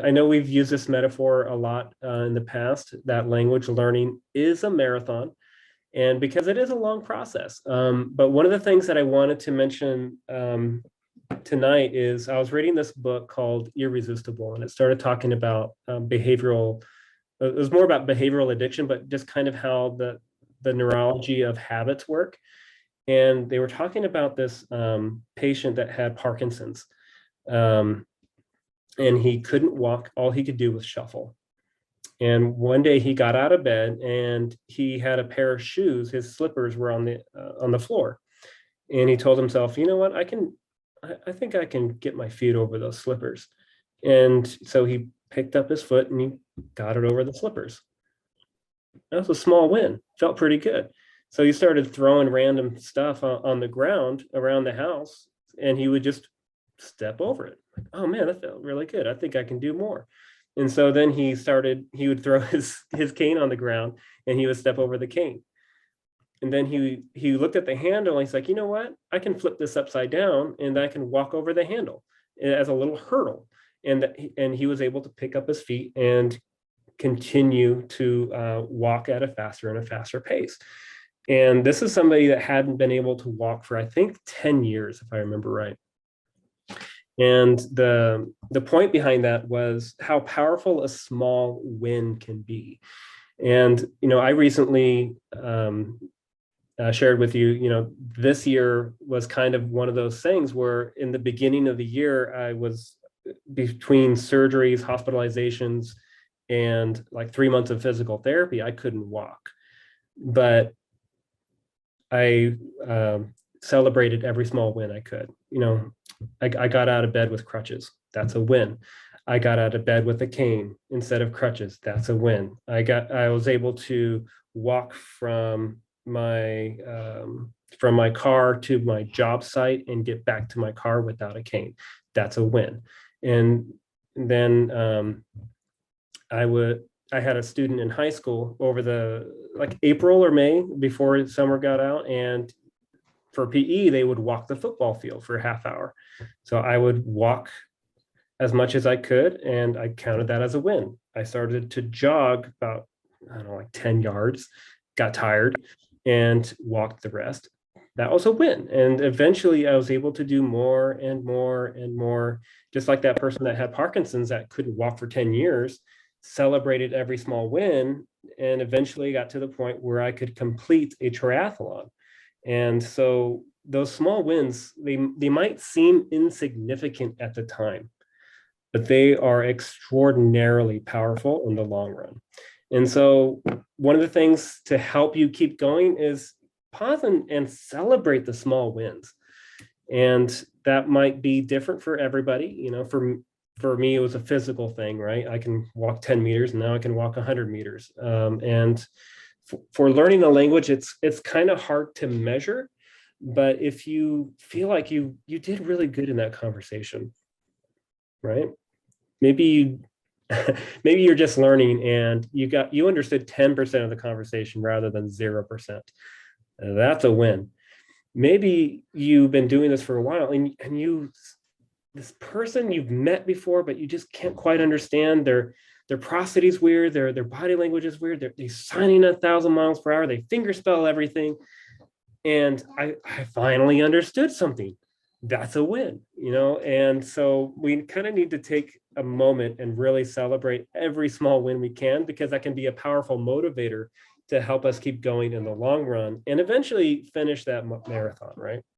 I know we've used this metaphor a lot in the past, that language learning is a marathon, and because it is a long process. But one of the things that I wanted to mention tonight is I was reading this book called Irresistible, and it started talking about behavioral. It was more about behavioral addiction, but just kind of how the neurology of habits work. And they were talking about this patient that had Parkinson's, um, and he couldn't walk. All he could do was shuffle. And one day he got out of bed and he had a pair of shoes. His slippers were on the floor, and he told himself, "You know what? I think I can get my feet over those slippers." And so he picked up his foot and he got it over the slippers. That was a small win. Felt pretty good. So he started throwing random stuff on the ground around the house, and he would just step over it. Like, oh man, that felt really good. I think I can do more. And so then he would throw his cane on the ground and he would step over the cane. And then he looked at the handle and he's like, you know what? I can flip this upside down and I can walk over the handle as a little hurdle. And he was able to pick up his feet and continue to walk at a faster and a faster pace. And this is somebody that hadn't been able to walk for, I think, 10 years, if I remember right. And the point behind that was how powerful a small win can be. And, I recently shared with you, this year was kind of one of those things where in the beginning of the year, I was between surgeries, hospitalizations, and like 3 months of physical therapy, I couldn't walk. But I celebrated every small win I could. I got out of bed with crutches. That's a win. I got out of bed with a cane instead of crutches. That's a win. I was able to walk from my car to my job site and get back to my car without a cane. That's a win. And then I had a student in high school over the like April or May before summer got out, and for PE they would walk the football field for a half hour. So I would walk as much as I could, and I counted that as a win. I started to jog about, I don't know, like 10 yards, got tired, and walked the rest. That was a win. And eventually I was able to do more and more and more, just like that person that had Parkinson's that couldn't walk for 10 years, celebrated every small win, and eventually got to the point where I could complete a triathlon. And so those small wins, they might seem insignificant at the time, but they are extraordinarily powerful in the long run. And so one of the things to help you keep going is pause and celebrate the small wins. And that might be different for everybody. For me, it was a physical thing, right? I can walk 10 meters and now I can walk 100 meters. And for learning a language, it's kind of hard to measure. But if you feel like you did really good in that conversation, right? Maybe maybe you're just learning and you understood 10% of the conversation rather than 0%. That's a win. Maybe you've been doing this for a while and this person you've met before, but you just can't quite understand their prosody is weird, their body language is weird, they're signing 1,000 miles per hour, they finger spell everything. And I finally understood something. That's a win, and so we kind of need to take a moment and really celebrate every small win we can, because that can be a powerful motivator to help us keep going in the long run and eventually finish that marathon, right?